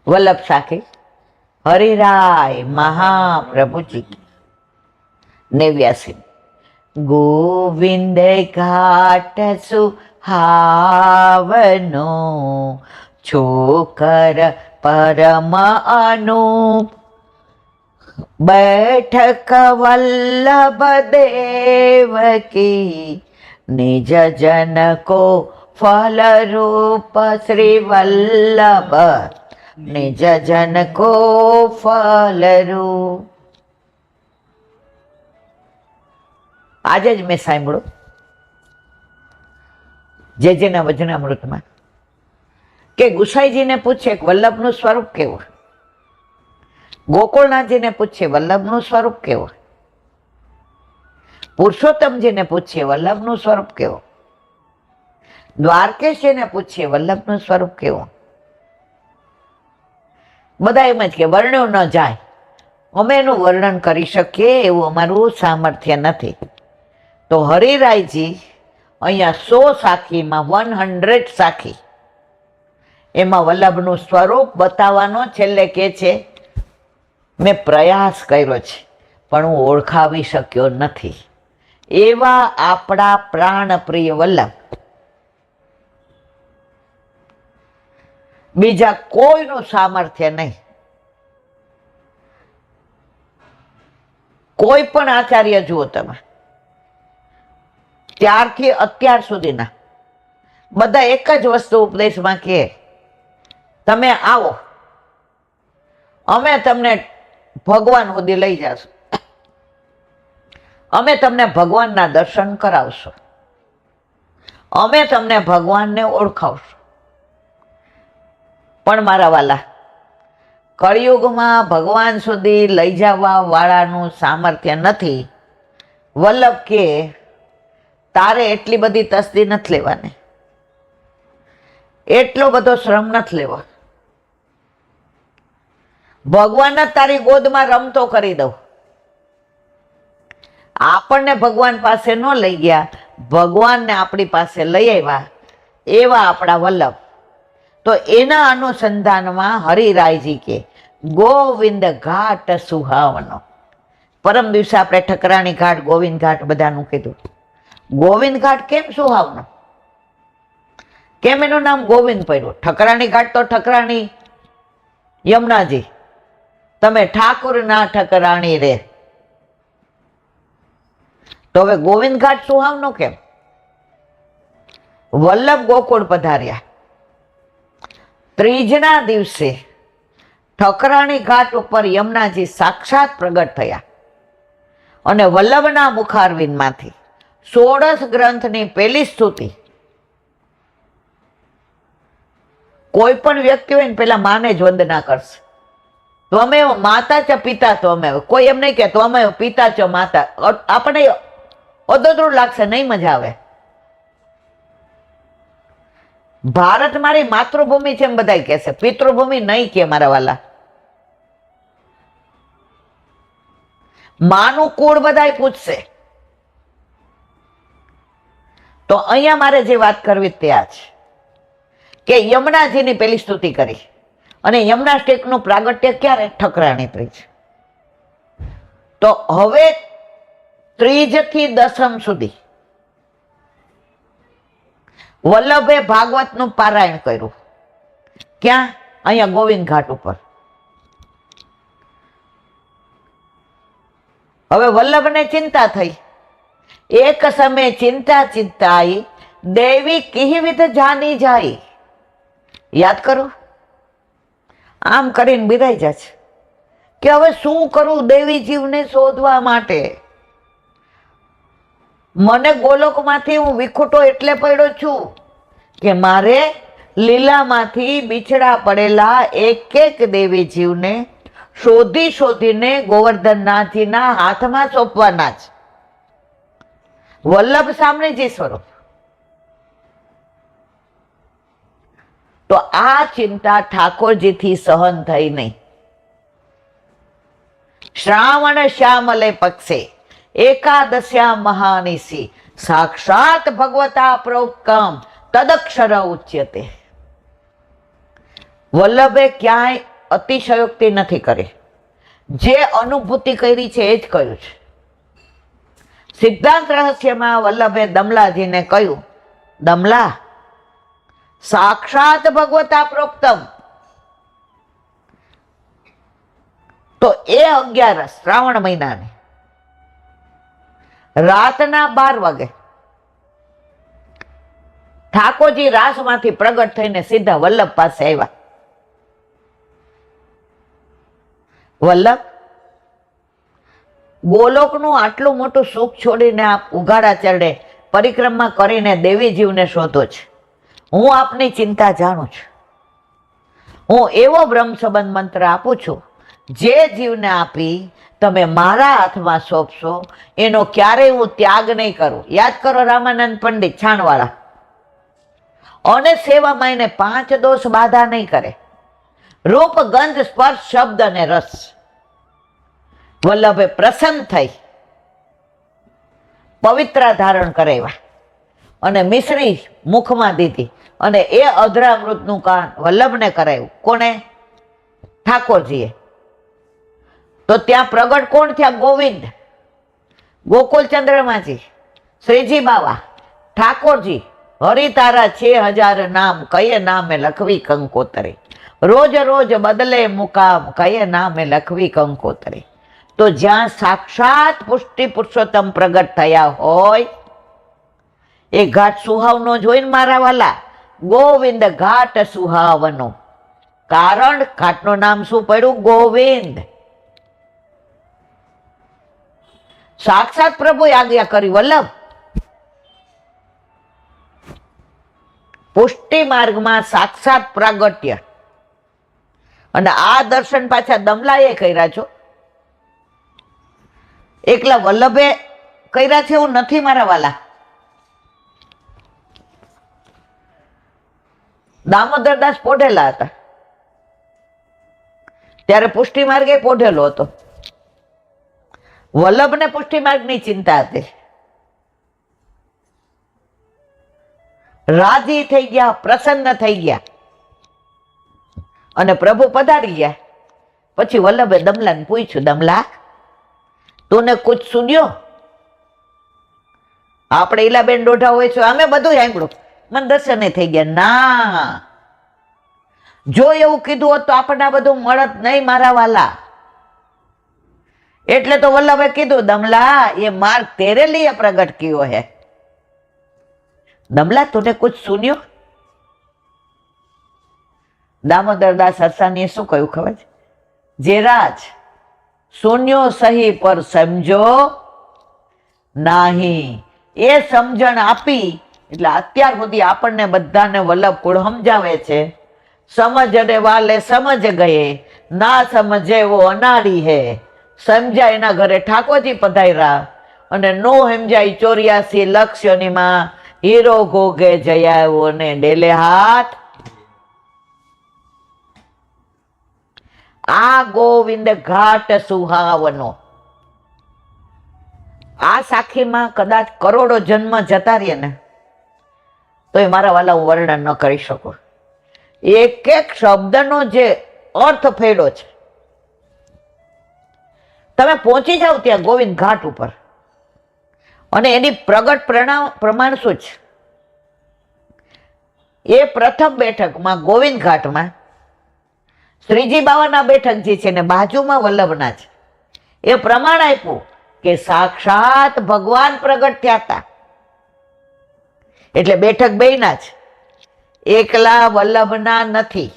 वल्लभ साखी हरिराय महाप्रभु जी की 89। गोविंद घाट सुहावनो छोकर परम अनूप बैठक वल्लभ देव की निज जन को फल रूप श्री वल्लभ निज जन को फल रूप। आज ज मैं सांभळ्यो जेजेना वचनामृतमां के गुसाईजी ने पूछे वल्लभनुं स्वरूप केवुं, गोकुलनाथजी ने पूछे वल्लभनुं स्वरूप केवुं, पुरुषोत्तमजी ने पूछे वल्लभनुं स्वरूप केवुं, द्वारकेशजी ने पूछे वल्लभनुं स्वरूप केवुं। बधा एम ज के वर्ण्यो न जाय, अमे एनुं वर्णन करी शकीए एवुं अमारुं सामर्थ्य नथी। तो हरिरायजी अहींया 100 साखीमां 100 साखी एमां वल्लभनुं स्वरूप बताववानो छेल्ले के छे मैं प्रयास कर्यो छे पण हूँ ओळखावी शक्यो नथी एवा आपड़ा प्राणप्रिय वल्लभ बीजा कोईनुं सामर्थ्य नहीं। कोई पण आचार्य जुओ तमे त्यारथी अत्यार सुधीना बधा एक ज वस्तु उपदेशमां कहे तमे आवो अमे तमने भगवान सुधी लई जाशुं, अमे तमने भगवानना दर्शन करावशुं, अमे तमने भगवानने ओळखावशुं। पण मारा वाला कलियुगमां भगवान सुधी लई जवा वाळानुं सामर्थ्य नथी। वल्लभ के तारे एटली बधी तस्दी नथी लेवानी, एटलो बधो श्रम नथी लेवो। भगवान तारी गोदमां रमतो करी दઉં, આપણને ભગવાન પાસે ન લઈ ગયા, ભગવાનને આપણી પાસે લઈ આવ્યા એવા આપણા વલ્લભ। તો એના અનુસંધાનમાં હરિરાયજી કે ગોવિંદ ઘાટ સુહાવનો। પરમ દિવસે આપણે ઠકરાણી ઘાટ ગોવિંદ ઘાટ બધાનું કીધું। ગોવિંદ ઘાટ કેમ સુહાવનો, કેમ એનું નામ ગોવિંદ પડ્યું? ઠકરાણી ઘાટ તો ઠકરાણી યમુનાજી, તમે ઠાकुर ना ठकराणी रे, तो हवे गोविंद घाट सुहावनो केम? वल्लभ गोकुळ पधार्या, त्रीजना दिवसे ठकराणी घाट उपर यमुनाजी साक्षात प्रगट थया अने वल्लभना मुखारविंदमांथी 16 ग्रंथनी पहेली स्तुति। कोई पण व्यक्ति होय ने पेला माने ज वंदना करशे। तो अमे माता च पिता तो अमे, कोई एम नहीं कहतो अमे पिता च माता, आपणे अदोदरू लागशे, नहीं मजा आवे। भारत मारी मातृभूमि छे एम बधाय कहेशे, पितृभूमि नहीं के मारा वाला। मानु कूळ बधाय पूछशे। तो अहींया मारे जे वात करवी ते आ छे के यमुनाजीनी पेली स्तुति करी અને યમુનાષ્ટકનું પ્રાગટ્ય ક્યારે? ઠકરાણી ત્રીજ। તો હવે ત્રીજથી દસમ સુધી વલ્લભે ભાગવતનું પારાયણ કર્યું। ક્યાં? અહીંયા ગોવિંદ ઘાટ ઉપર। હવે વલ્લભને ચિંતા થઈ। એક સમય ચિંતા ચિંતાઈ દેવી કિહિવિધ જાની જાય। યાદ કરો, આમ કરીને બિરાઈ જાય છે કે હવે શું કરું દેવી જીવને શોધવા માટે? મને ગોલોકમાંથી હું વિખૂટો એટલે પડ્યો છું કે મારે લીલામાંથી બિછડા પડેલા એક એક દેવી જીવને શોધી શોધીને ગોવર્ધનનાથજીના હાથમાં સોંપવાના જ। વલ્લભ સામનેજી સ્વરૂપ। तो आ चिंता ठाकुरजी थी सहन थई नहीं। श्रावण श्यामले पक्षे एकादश्या महानिशी साक्षात भगवता प्रोक्तम तदक्षर उच्यते। वल्लभे क्यांय અતિશયોક્તિ નથી કરી, જે અનુભૂતિ કરી છે એ જ કહ્યું છે. સિદ્ધાંત રહસ્યમાં વલ્લભે દમલાજીને કહ્યું, દમલા, સાક્ષાત ભગવતા પ્રોક્તમ. તો એ 11 શ્રાવણ મહિનાની રાતના 12 વાગે ઠાકોરજી રાસમાંથી પ્રગટ થઈને સીધા વલ્લભ પાસે આવ્યા. વલ્લભ, ગોલોકનું આટલું મોટું સુખ છોડીને આપ ઉઘાડા ચરડે પરિક્રમા કરીને દેવીજીવને શોધો છે. હું આપની ચિંતા જાણું છું. હું એવો બ્રહ્મ સંબંધ મંત્ર આપું છું, જે જીવને આપી તમે મારા હાથમાં સોંપશો એનો ક્યારેય હું ત્યાગ નહીં કરું. યાદ કરો રામાનંદ પંડિત છાણવાળા. અને સેવામાં એને 5 દોષ બાધા નહીં કરે. રૂપ, ગંધ, સ્પર્શ, શબ્દ અને રસ. વલ્લભે પ્રસન્ન થઈ પવિત્રા ધારણ કરાવ્યા અને મિશ્રી મુખમાં દીધી અને એ અધરામૃતનું કાન વલ્લભને કરાવ્યું. કોને? ઠાકોરજીએ. તો ત્યાં પ્રગટ કોણ થયા? ગોવિંદ, ગોકુલ ચંદ્રમાજી, શ્રીજી બાવા, ઠાકોરજી. હરિ તારા 6000 નામ, કયે નામે લખવી કંકોતરી. રોજ રોજ બદલે મુકામ, કયે નામે લખવી કંકોતરી. તો જ્યાં સાક્ષાત પુષ્ટિ પુરુષોત્તમ પ્રગટ થયા હોય એ ઘાટ સુહાવનો જોઈને મારા વાલા, ગોવિંદ ઘાટ સુહાવનો. કારણ ઘાટનું નામ શું પડ્યું? ગોવિંદ. સાક્ષાત પ્રભુએ આજ્ઞા કરી, વલ્લભ, પુષ્ટિ માર્ગમાં સાક્ષાત પ્રાગટ્ય. અને આ દર્શન પાછા દમલાએ કર્યા છો, એકલા વલ્લભે કર્યા છે એવું નથી મારા વાલા. દામોદરદાસ પોઢેલા હતા ત્યારે પુષ્ટિ માર્ગ એ પોઢેલો હતો. વલ્લભને પુષ્ટિ માર્ગની ચિંતા હતી. રાજી થઈ ગયા, પ્રસન્ન થઈ ગયા અને પ્રભુ પધારી ગયા. પછી વલ્લભે દમલાને પૂછ્યું, દમલા, તને કુછ સુન્યો? આપણે ઈલાબેન દોઢા હોય છે, અમે બધું સાંભળ્યું, મને દર્શને થઈ ગયા. ના, જો એવું કીધું હોત તો આપણને બધું મળત નહીં મારા વાલા. એટલે તો વલ્લભે કીધું, દમલા, એ માર્ગ તેરે લીએ પ્રગટ કિયો હે. દમલા, તને કુછ સુન્યો? દામોદરદાસ હરસાણીએ શું કહ્યું ખબર છે? જેરાજ, સુન્યો સહી પર સમજો નાહી. એ સમજણ આપી એટલે અત્યાર સુધી આપણને બધાને વલ્લભ કુળ સમજાવે છે, સમજને વાલે સમજ ગયે, ના સમજે વો અનાડી હે. સમજાય એના ઘરે ઠાકોરજી પધાર્યા અને નો સમજાય 84 લક્ષયોનીમાં હીરો ગોગે જયાવો ને ડેલે હાથ. આ ગોવિંદ ઘાટ સુહાવનો. આ સાખીમાં કદાચ કરોડો જન્મ જતા રહીએ ને તો એ મારા વાલા હું વર્ણન ન કરી શકું. એક એક શબ્દનો જે અર્થ ફેડો છે. તમે પહોંચી જાઓ ત્યાં ગોવિંદ ઘાટ ઉપર અને એની પ્રગટ પ્રમાણ શું છે? એ પ્રથમ બેઠકમાં ગોવિંદ ઘાટમાં શ્રીજી બાવાના બેઠક જે છે ને બાજુમાં વલ્લભના છે. એ પ્રમાણ આપ્યું કે સાક્ષાત ભગવાન પ્રગટ થયા હતા. એટલે બેઠક બેયના છે, એકલા વલ્લભના નથી.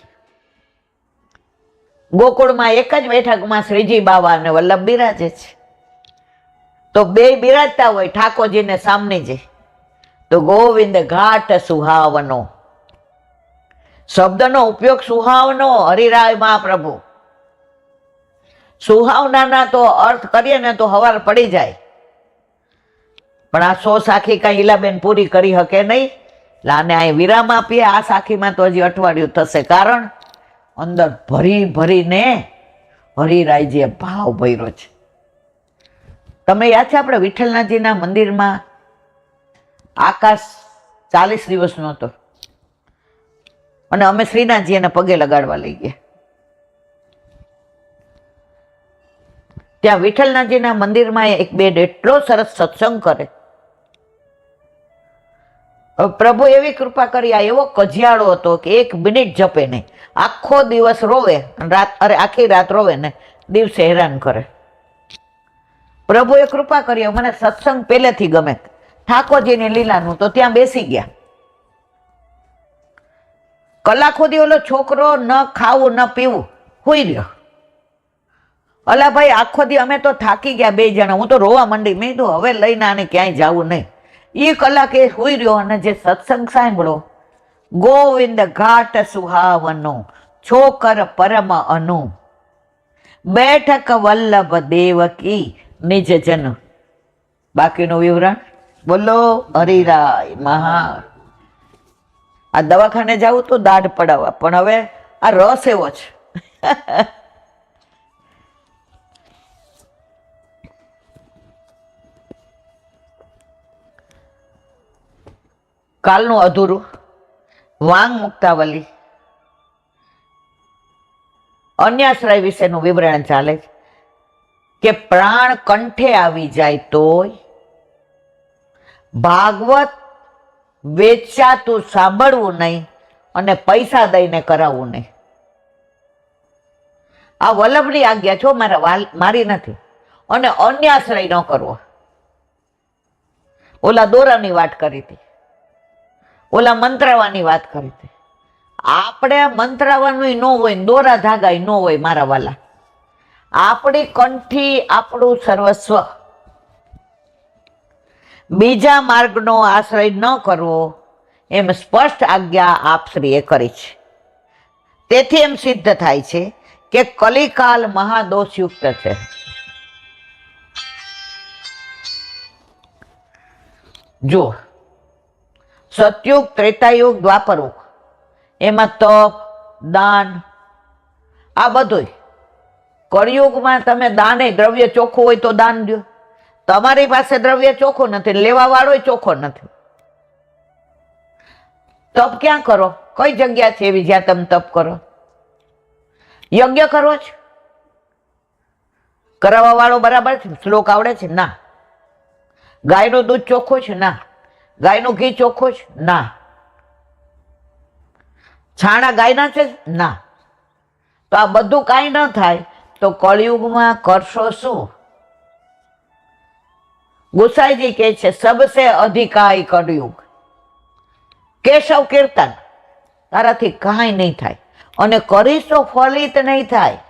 ગોકુળમાં એક જ બેઠકમાં શ્રીજી બાવા અને વલ્લભ બિરાજે છે. તો બે બિરાજતા હોય ઠાકોરજીને સામને જે, તો ગોવિંદ ઘાટ સુહાવનો શબ્દનો ઉપયોગ સુહાવનો. હરિરાય મહાપ્રભુ સુહાવનાના તો અર્થ કરીએ ને તો હવાર પડી જાય, પણ આ 100 સાખી કઈ ઈલાબેન પૂરી કરી શકે નહીં. આને અહીં વિરામ આપીએ. આ સાખીમાં તો હજી અઠવાડિયું થશે, કારણ અંદર ભરી ભરીને હરિરાયજીએ ભાવ ભર્યો છે. તમને યાદ છે આપણે વિઠ્ઠલનાથજીના મંદિરમાં આકાશ 40 દિવસનો હતો અને અમે શ્રીનાથજી એને પગે લગાડવા લઈ ગયા. ત્યાં વિઠ્ઠલનાથજીના મંદિરમાં એક બેન એટલો સરસ સત્સંગ કરે. પ્રભુ એવી કૃપા કરી, આ એવો કજિયાળો હતો કે 1 મિનિટ જપે નહીં, આખો દિવસ રોવે, આખી રાત રોવે ને દિવસે હેરાન કરે. પ્રભુએ કૃપા કરી. મને સત્સંગ પહેલેથી ગમે, ઠાકોરજીની લીલાનું, તો ત્યાં બેસી ગયા. કલાક સુધી ઓલો છોકરો ન ખાવું ન પીવું, હુઈ રહ્યો. અલા ભાઈ, આખો દી અમે તો થાકી ગયા 2 જણા. હું તો રોવા માંડી. મેં કીધું હવે લઈને આને ક્યાંય જવું નહીં. એ કલાકે હુઈ રહ્યો અને જે સત્સંગ સાંભળો, ગોવિંદ ઘાટ સુહાવનો, છોકર પરમ અનુ, બેઠક વલ્લભ દેવકી નિજ જન. બાકીનું વિવરણ બોલો હરિરાય મહા. આ દવાખાને જાવું તો દાઢ પડાવવા, પણ હવે આ રસ એવો છે. કાલનું અધૂરું વાંગ મુક્તાવલી અન્યાશ્રય વિશેનું વિવરણ ચાલે છે કે પ્રાણ કંઠે આવી જાય તોય ભાગવત વેચાતું સાંભળવું નહીં અને પૈસા દઈને કરાવવું નહીં. આ વલ્લભની આજ્ઞા છો, મારી નથી. અને અન્યાશ્રય ન કરવો. ઓલા દોરાની વાત કરી હતી, ઓલા મંત્રાવાની વાત કરી હતી. આપણે મંત્રાવાનું ન હોય, દોરા ધાગા ન હોય મારા વાલા. આપણી કંઠી આપણું સર્વસ્વ. બીજા માર્ગનો આશ્રય ન કરવો એમ સ્પષ્ટ આજ્ઞા આપશ્રીએ કરી છે. તેથી એમ સિદ્ધ થાય છે કે કલિકાલ મહાદોષયુક્ત છે. જો સતયુગ, ત્રેતાયુગ, દ્વાપરયુગ, એમાં તપ, દાન, આ બધું. કળિયુગમાં તમે દાને, દ્રવ્ય ચોખ્ખું હોય તો દાન દો. તમારી પાસે દ્રવ્ય ચોખ્ખું નથી, લેવા વાળો ચોખ્ખો નથી. તપ ક્યાં કરો? કઈ જગ્યા છે એવી જ્યાં તમે તપ કરો? યજ્ઞ કરવો છે? કરાવવા વાળો બરાબર છે? શ્લોક આવડે છે? ના. ગાયનું દૂધ ચોખ્ખું છે? ના. ગાયનું ઘી ચોખ્ખું છે? ના. છાણા ગાયના છે? ના. તો આ બધું કાંઈ ન થાય તો કળિયુગમાં કરશો શું? ગુસાઈજી કહે છે સબસે અધિકાય કળિયુગ. કેશવ કીર્તન તારાથી કાંઈ નહીં થાય, અને કરીશ તો ફલિત નહીં થાય.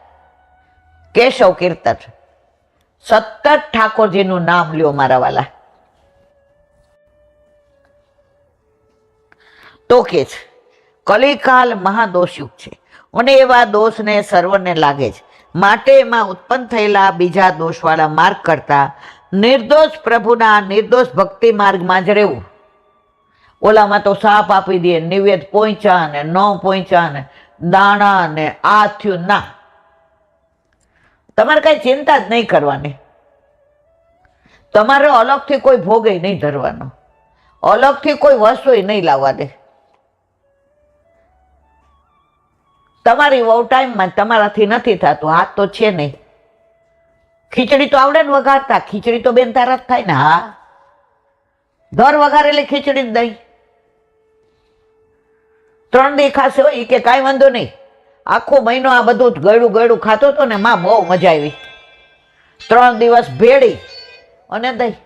કેશવ કીર્તન, સતત ઠાકોરજીનું નામ લ્યો મારા વાલા. તો કે છે કલિકાલ મહાદોષયુગ છે અને એવા દોષને સર્વને લાગે છે. માટે એમાં ઉત્પન્ન થયેલા બીજા દોષવાળા માર્ગ કરતા નિર્દોષ પ્રભુના નિર્દોષ ભક્તિ માર્ગમાં જ રહેવું. ઓલામાં તો સાપ આપી દે, નિવેદ પહોંચ્યા ને ન પહોંચ્યા ને દાણા ને આ થયું. ના, તમારે કઈ ચિંતા જ નહીં કરવાની. તમારે અલગથી કોઈ ભોગે નહીં ધરવાનો, અલગથી કોઈ વસ્તુ નહીં લાવવા દે. તમારી વહુ ટાઈમમાં તમારાથી નથી થતું, હાથ તો છે નહીં. ખીચડી તો આવડે ને વઘારતા? ખીચડી તો બેન તારા જ થાય ને. હા, ધર વઘારેલી ખીચડી જ દઈ 3 દી ખાશે હોય કે કાંઈ વાંધો નહીં. આખો મહિનો આ બધું ગળું ગળું ખાતો હતો ને, માં બહુ મજા આવી. 3 દિવસ ભેળી અને દહીં.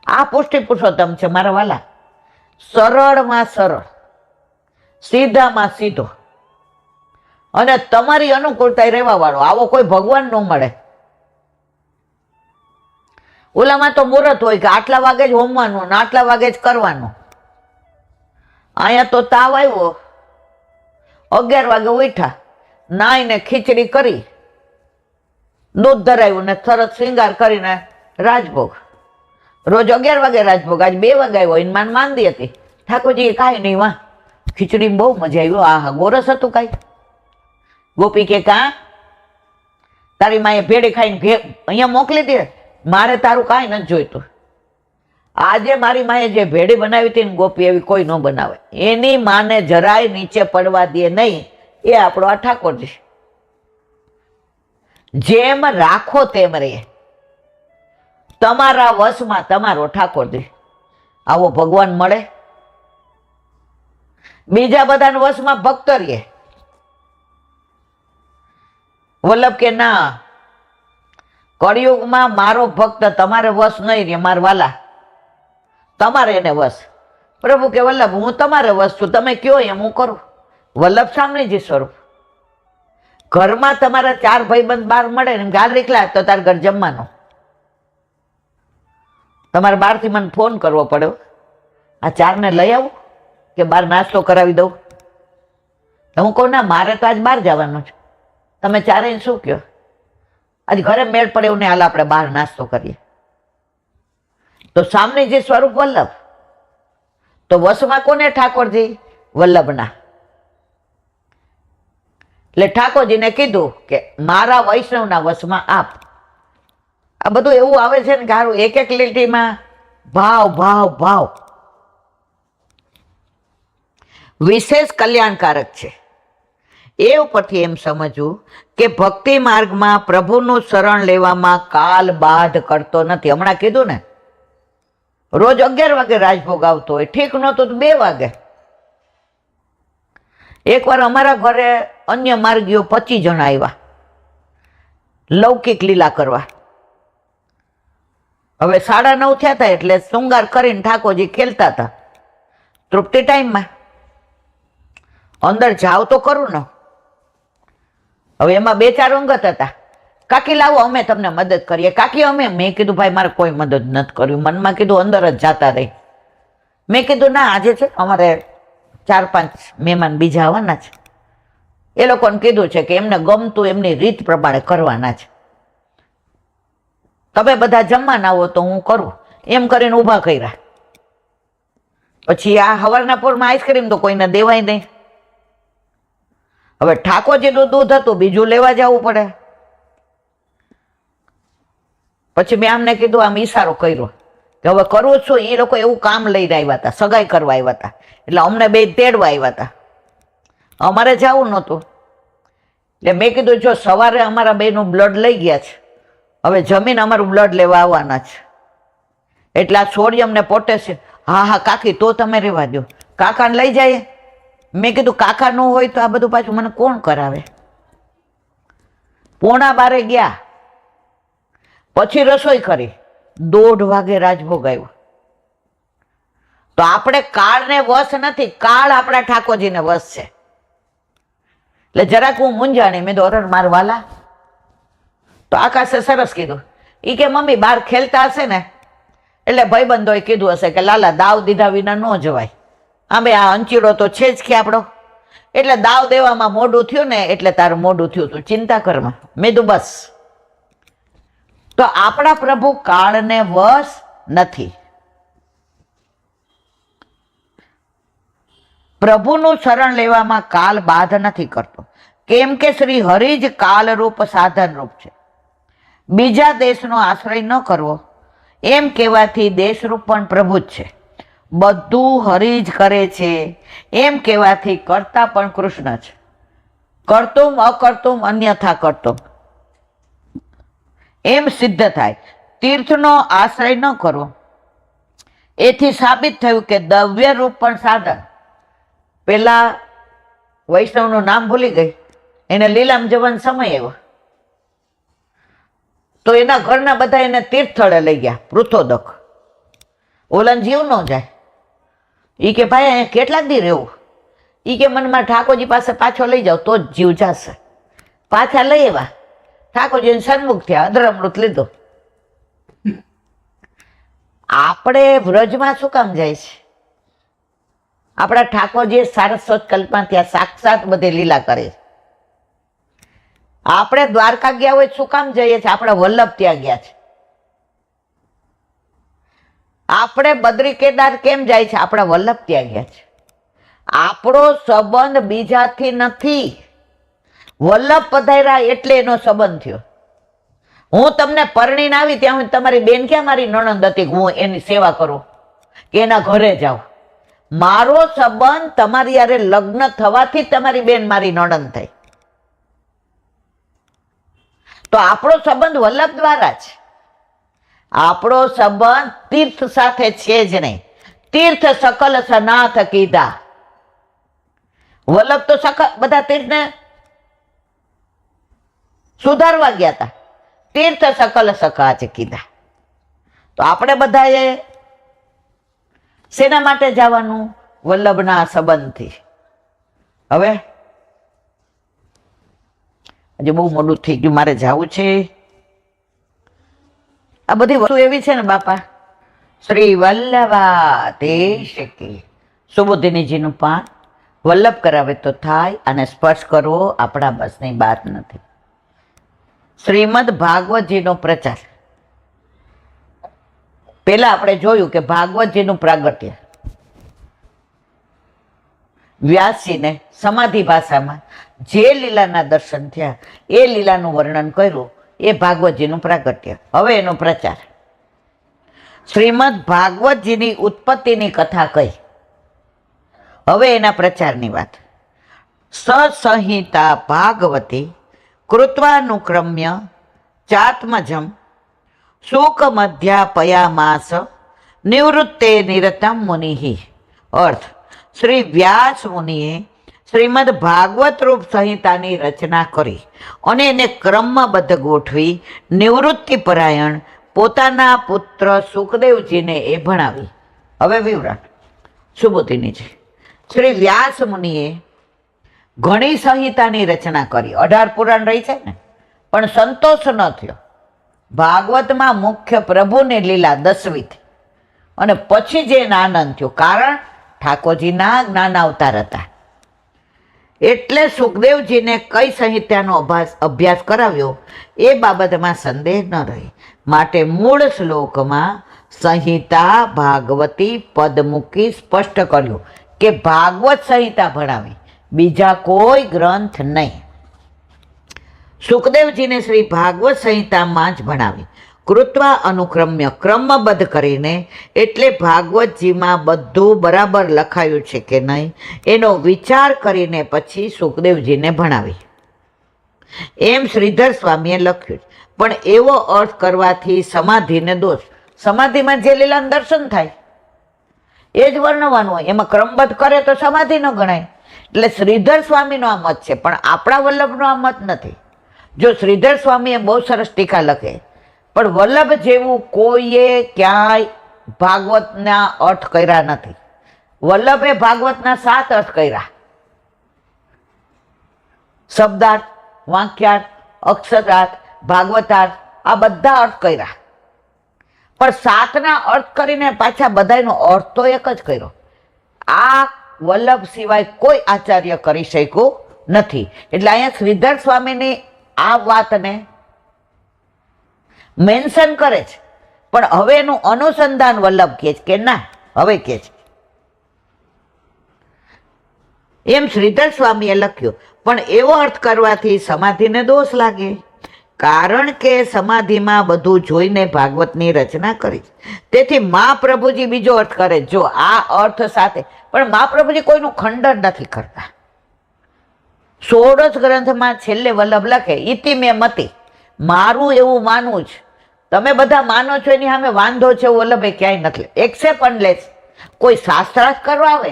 આ પુષ્ટિ પુરુષોત્તમ છે મારા વાલા. સરળમાં સરળ, સીધામાં સીધો, અને તમારી અનુકૂળતા રહેવા વાળો. આવો કોઈ ભગવાન ન મળે. ઓલામાં તો મુહૂર્ત હોય કે આટલા વાગે જ હોમવાનું ને આટલા વાગે જ કરવાનું. અહીંયા તો તાવ આવ્યો, 11 વાગે ઉઠ્યા, નાઈને ખીચડી કરી, દૂધ ધરાવ્યું ને સરસ શ્રીંગાર કરીને રાજભોગ. રોજ 11 વાગે રાજભોગ, આજ 2 વાગે આવ્યો. એની માન માંદી હતી. ઠાકોરજી કાંઈ નહીં, વાહ ખીચડી બહુ મજા આવી. આ ગોરસ હતું કાંઈ. ગોપી કે કાં તારી માએ ભેડી ખાઈને અહીંયા મોકલી દે, મારે તારું કાંઈ નથી જોઈતું. આજે મારી માએ જે ભેડી બનાવી હતી ને ગોપી, એવી કોઈ ન બનાવે. એની માને જરાય નીચે પડવા દે નહીં. એ આપણો આ ઠાકોરજી. જેમ રાખો તેમ રહે. તમારા વશમાં તમારો ઠાકોરજી. આવો ભગવાન મળે? બીજા બધાના વશમાં ભક્ત રહે. વલ્લભ કે ના, કળિયુગમાં મારો ભક્ત તમારે વશ નહીં રે, મારા વાલા, તમારે એને વશ. પ્રભુ કે વલ્લભ હું તમારે વશ છું, તમે કયો એમ હું કરું. વલ્લભ સામનેજી સ્વરૂપ. ઘરમાં તમારા 4 ભાઈબંધ બહાર મળે ને ગાલ રીકલા તો તાર ઘર જમવાનો. તમારે બહારથી મને ફોન કરવો પડ્યો, આ 4 ને લઈ આવું કે બહાર નાસ્તો કરાવી દઉં? હું કહું ના, મારે તો આજ બહાર જવાનું છે, તમે 4 શું કહો? આજ ઘરે મેળ પડે એવું ને, હાલ આપણે બહાર નાસ્તો કરીએ. તો સામનેજી સ્વરૂપ વલ્લભ. તો વશમાં કોને? ઠાકોરજી. વલ્લભના. એટલે ઠાકોરજીને કીધું કે મારા વૈષ્ણવના વશમાં આપ. આ બધું એવું આવે છે ને કે હારું એક એક લીટીમાં ભાવ ભાવ ભાવ. વિશેષ કલ્યાણકારક છે. એ ઉપરથી એમ સમજવું કે ભક્તિ માર્ગમાં પ્રભુનું શરણ લેવામાં કાલ બાધ કરતો નથી. હમણાં કીધું ને, રોજ 11 વાગે રાજભોગ આવતો હોય, ઠીક નહોતું તો 2 વાગે. એકવાર અમારા ઘરે અન્ય માર્ગીઓ 25 જણા આવ્યા લૌકિક લીલા કરવા. હવે 9:30 થયા હતા એટલે શૃંગાર કરીને ઠાકોરજી ખેલતા હતા તૃપ્તિ ટાઈમમાં. અંદર જાવ તો કરું ને. હવે એમાં 2-4 અંગત હતા. કાકી લાવો અમે તમને મદદ કરીએ. કાકી અમે. મેં કીધું ભાઈ મારે કોઈ મદદ નથી કર્યું. મનમાં કીધું અંદર જ જાતા રહી. મેં કીધું ના, આજે છે અમારે 4-5 મહેમાન બીજા આવવાના છે. એ લોકોને કીધું છે કે એમને ગમતું એમની રીત પ્રમાણે કરવાના છે. તમે બધા જમવાના આવો તો હું કરું એમ કરીને ઊભા કર્યા. પછી આ હવારના પોરમાં આઈસ્ક્રીમ તો કોઈને દેવાય નહીં. હવે ઠાકોરજીનું દૂધ હતું, બીજું લેવા જવું પડે. પછી મેં આમને કીધું, આમ ઈશારો કર્યો કે હવે કરવું છું. એ લોકો એવું કામ લઈને આવ્યા હતા, સગાઈ કરવા આવ્યા હતા, એટલે અમને 2 તેડવા આવ્યા હતા. અમારે જવું નહોતું. એટલે મેં કીધું જો સવારે અમારા 2નું બ્લડ લઈ ગયા છે, હવે જમીન અમારું બ્લડ લેવા આવવાના છે. એટલે આ છોડી અમને પોતે છે. હા હા કાકી તો તમે રહેવા દો, કાકાને લઈ જાય. મેં કીધું કાકા ન હોય તો આ બધું પાછું મને કોણ કરાવે? 11:15 ગયા. પછી રસોઈ કરી. 1:30 વાગે રાજભોગ આવ્યો. તો આપણે કાળને વશ નથી, કાળ આપણા ઠાકોરજીને વશ છે. એટલે જરાક હું મૂંઝાણી. મેં દોરણ માર વાલા. તો આકાશે સરસ કીધું. એ કે મમ્મી બહાર ખેલતા હશે ને એટલે ભાઈબંધોએ કીધું હશે કે લાલા દાવ દીધા વિના ન જવાય. આમે આ અંચીડો તો છે જ કે આપણો, એટલે દાવ દેવામાં મોડું થયું ને એટલે તારું મોડું થયું તું, ચિંતા કરમાં. મેં કીધું બસ. તો આપણા પ્રભુ કાળને વશ નથી. પ્રભુનું શરણ લેવામાં કાલ બાધ નથી કરતો, કેમ કે શ્રી હરિ જ કાલરૂપ સાધન રૂપ છે. બીજા દેશનો આશ્રય ન કરવો એમ કહેવાથી દેશરૂપ પણ પ્રભુ જ છે. બધું હરિ જ કરે છે એમ કહેવાથી કરતા પણ કૃષ્ણ છે. કરતુમ અકર્તુમ અન્યથા કરતુમ એમ સિદ્ધ થાય. તીર્થનો આશ્રય ન કરવો એથી સાબિત થયું કે દ્રવ્ય રૂપ પણ સાધન. પેલા વૈષ્ણવનું નામ ભૂલી ગઈ, એને લીલામ જવાનો સમય આવ્યો તો એના ઘરના બધા એને તીર્થ સ્થળે લઈ ગયા. પૃથોદક ઓલાને જીવ ન જાય. એ કે ભાઈ અહીંયા કેટલાક દી રહેવું? એ કે મને મારા ઠાકોરજી પાસે પાછો લઈ જાઓ તો જ જીવ જશે. પાછા લઈ આવ્યા. ઠાકોરજીને સન્મુખ થયા, અધરામૃત લીધો. આપણે વ્રજમાં શું કામ જાય છે? આપણા ઠાકોરજી સારસ્વત કલ્પમાં ત્યાં સાક્ષાત બધે લીલા કરે છે. આપણે દ્વારકા ગયા હોય શું કામ જઈએ છીએ? આપણે વલ્લભ ત્યાં ગયા છે. આપણે બદ્રી કેદાર કેમ જાય છે? આપણા વલ્લભ ત્યાં ગયા છે. આપણો સંબંધ બીજાથી નથી. વલ્લભ પધાર્યા એટલે એનો સંબંધ થયો. હું તમને પરણીને આવી ત્યાં હું તમારી બેન ક્યાં મારી નણંદ હતી હું એની સેવા કરું કે એના ઘરે જાઉં? મારો સંબંધ તમારી યારે લગ્ન થવાથી તમારી બેન મારી નણંદ થઈ. તો આપણો સંબંધ વલ્લભ દ્વારા જ, આપણો સંબંધ તીર્થ સાથે છે જ નહીં. તીર્થ સકલ સનાથ કીધા, વલ્લભ તો બધા તીર્થને સુધારવા ગયા હતા. તીર્થ સકલ સકાચ કીધા. તો આપણે બધાએ શેના માટે જવાનું? વલ્લભના સંબંધથી. હવે આજે બહુ મોડું થઈ ગયું, મારે જવું છે. આ બધી વસ્તુ એવી છે ને બાપા, શ્રી વલ્લભાધીશ કી. સુબોધિનીજીનું પાન વલ્લભ કરાવે તો થાય, અને સ્પર્શ કરવો આપણા બસની વાત નથી. શ્રીમદ ભાગવતજીનો પ્રચાર. પેલા આપણે જોયું કે ભાગવતજીનું પ્રાગટ્ય વ્યાસજીને સમાધિ ભાષામાં જે લીલાના દર્શન થયા એ લીલાનું વર્ણન કર્યું, એ ભાગવતજીનું પ્રાગટ્ય. હવે એનો પ્રચાર. શ્રીમદ ભાગવતજીની ઉત્પત્તિની કથા કઈ, હવે એના પ્રચારની વાત. સસંહિતા ભાગવતી કૃત્વાનુક્રમ્ય ચાત્મજમ સુક મધ્યાપયામાસ નિવૃત્તે નિરતમ મુનિ. અર્થ: શ્રી વ્યાસ મુનિએ શ્રીમદ ભાગવત રૂપ સંહિતાની રચના કરી અને એને ક્રમબદ્ધ ગોઠવી નિવૃત્તિ પરાયણ પોતાના પુત્ર સુખદેવજીને એ ભણાવી. હવે વિવરણ. સુબોધિનીજી, શ્રી વ્યાસ મુનિએ ઘણી સંહિતાની રચના કરી. 18 પુરાણ રહી છે ને, પણ સંતોષ ન થયો. ભાગવતમાં મુખ્ય પ્રભુની લીલા 10મી થી, અને પછી જે આનંદ થયો, કારણ ઠાકોરજીના જ્ઞાન અવતાર હતા. એટલે સુખદેવજીને કઈ સંહિતાનો અભ્યાસ કરાવ્યો એ બાબતમાં સંદેહ ન રહે. માટે મૂળ શ્લોકમાં સંહિતા ભાગવતી પદ મૂકી સ્પષ્ટ કર્યું કે ભાગવત સંહિતા ભણાવી, બીજા કોઈ ગ્રંથ નહીં. સુખદેવજીને શ્રી ભાગવત સંહિતામાં જ ભણાવી. કૃત્વા અનુક્રમ્ય, ક્રમબદ્ધ કરીને, એટલે ભાગવતજીમાં બધું બરાબર લખાયું છે કે નહીં એનો વિચાર કરીને પછી સુખદેવજીને ભણાવી. એમ શ્રીધર સ્વામીએ લખ્યું. પણ એવો અર્થ કરવાથી સમાધિને દોષ. સમાધિમાં જે લીલાનું દર્શન થાય એ જ વર્ણવાનું હોય, એમાં ક્રમબદ્ધ કરે તો સમાધિ ન ગણાય. એટલે શ્રીધર સ્વામીનો આ મત છે, પણ આપણા વલ્લભનો આ મત નથી. જો શ્રીધર સ્વામીએ બહુ સરસ ટીકા લખે, પણ વલ્લભ જેવું કોઈએ ક્યાંય ભાગવતના અર્થ કર્યા નથી. વલ્લભે ભાગવતના 7 અર્થ કર્યા: શબ્દાર્થ, વાક્યાર્થ, અક્ષરાર્થ, ભાગવતાર્થ, આ બધા અર્થ કર્યા. પણ 7ના અર્થ કરીને પાછા બધાનો અર્થ તો એક જ કર્યો. આ વલ્લભ સિવાય કોઈ આચાર્ય કરી શક્યું નથી. એટલે અહીંયા શ્રીધર સ્વામીની આ વાતને મેન્શન કરે છે, પણ હવે એનું અનુસંધાન વલ્લભ કહે છે કે ના, હવે કહે છે. એમ શ્રીધર સ્વામીએ લખ્યું. પણ એવો અર્થ કરવાથી સમાધિને દોષ લાગે, કારણ કે સમાધિમાં બધું જોઈને ભાગવતની રચના કરી. તેથી મહાપ્રભુજી બીજો અર્થ કરે. જો આ અર્થ સાથે, પણ મહાપ્રભુજી કોઈનું ખંડન નથી કરતા. 16 ગ્રંથમાં છેલ્લે વલ્લભ લખે, ઇતિ મે મતિ, મારું એવું માનવું છે. તમે બધા માનો છો એની સામે વાંધો છે એવું વલ્લભે ક્યાંય નથી. એક્સેપ્ટ અનલેસ કોઈ શાસ્ત્રાર્થ કરવા આવે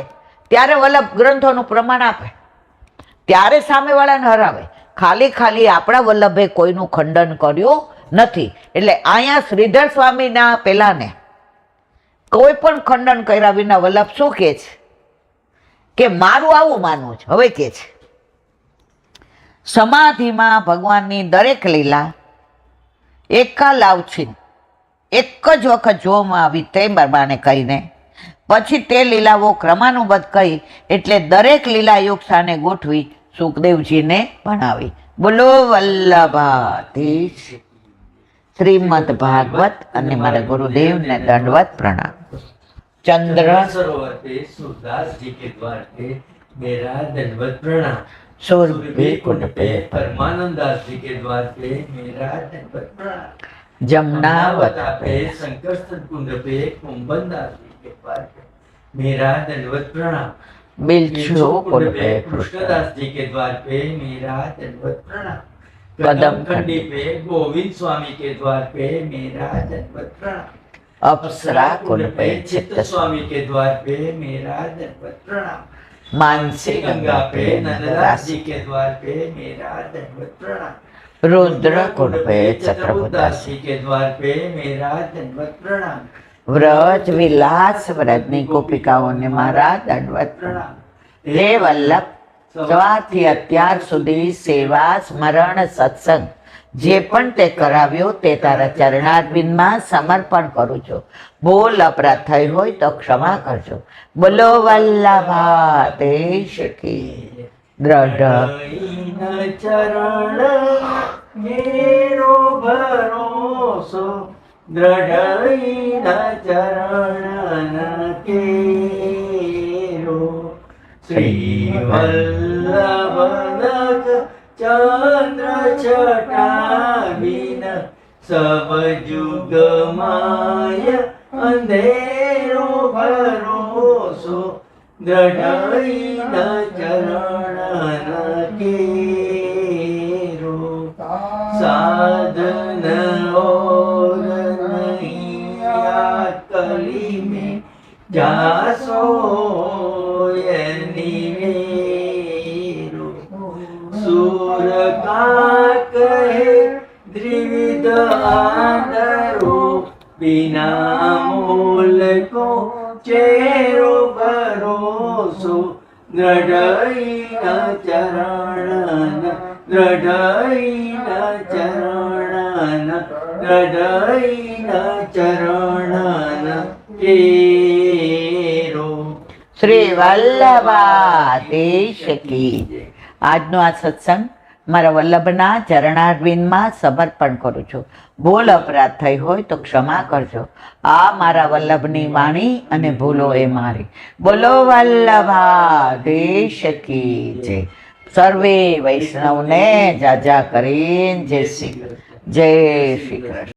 ત્યારે વલ્લભ ગ્રંથોનું પ્રમાણ આપે, ત્યારે સામેવાળાને હરાવે. ખાલી આપણા વલ્લભે કોઈનું ખંડન કર્યું નથી. એટલે અહીંયા શ્રીધર સ્વામીના પેલાને કોઈ પણ ખંડન કર્યા વિના વલ્લભ શું કહે છે કે મારું આવું માનવું છે. હવે કહે છે, સમાધિમાં ભગવાનની દરેક લીલા એકાલાવછીન એક જ વખત જોવામાં આવી તે પ્રમાણે કહીને પછી તે લીલાઓ ક્રમાનુબદ્ધ કહી, એટલે દરેક લીલા યોગ સ્થાને ગોઠવી સુખદેવજીને ભણાવી. બોલો વલ્લભાધીશ. શ્રીમદ ભાગવત. અને મારા ગુરુદેવને દંડવત પ્રણામ. चंद्र सरोवर पे सूरदास जी के द्वार पे मेरा दंडवत प्रणाम। सूरबी कुंड पे परमानंद दास जी के द्वार पे मेरा दंडवत प्रणाम। जमुनावत पे शंकर कुंड पे कुंभन दास जी के द्वार पे मेरा दंडवत प्रणाम। बिलछू कुंड पे कृष्णदास जी के द्वार पे मेरा दंडवत प्रणाम। कदम खंडी पे गोविंद स्वामी के द्वार पे मेरा दंडवत प्रणाम। अप्सरा कुंड पे चित्त स्वामी के द्वार पे मेरा दंडवत प्रणाम। मानसी गंगा पे नंददास जी के द्वार पे मेरा दंडवत प्रणाम। रुद्र कुंड पे चतुर्दास जी के द्वार पे मेरा दंडवत प्रणाम। व्रज विलास व्रतनी गोपिकाओने मारा दंडवत प्रणाम। हे वल्लभ, સવારથી અત્યાર સુધી સેવા સ્મરણ સત્સંગ જે પણ તે કરાવ્યો તે તારા ચરણારવિંદમાં સમર્પણ કરું છું. ભૂલ અપરાધ થઈ હોય તો ક્ષમા કરજો. બોલો વલ્લભાધીશ કી દ્રઢ ચરણ મેરો ભરોસો દ્રઢ ચરણ કેરો શ્રી વલ્લભ ચંદ્ર છટાવીન સબ જુગ માય અંધેરો ભરોસો દ્રઢ ચરણ કેરો સાધન ઓર નૈયા કલી में જાસો निवेरो सूर का कहे द्रिविध आदरो बिना मोल को चेरो भरोसो दृढ़ चरण दृढ़ चरण दृढ़ चरण केरो શ્રી વલ્લભાધીશ કી જય. આજનો આ સત્સંગ મારા વલ્લભના ચરણારવિંદમાં સમર્પણ કરું છું. ભૂલ અપરાધ થઈ હોય તો ક્ષમા કરજો. આ મારા વલ્લભની વાણી અને ભૂલો એ મારી. બોલો વલ્લભાધીશ કી જય. સર્વે વૈષ્ણવને જાજા કરીને જય શ્રી કૃષ્ણ.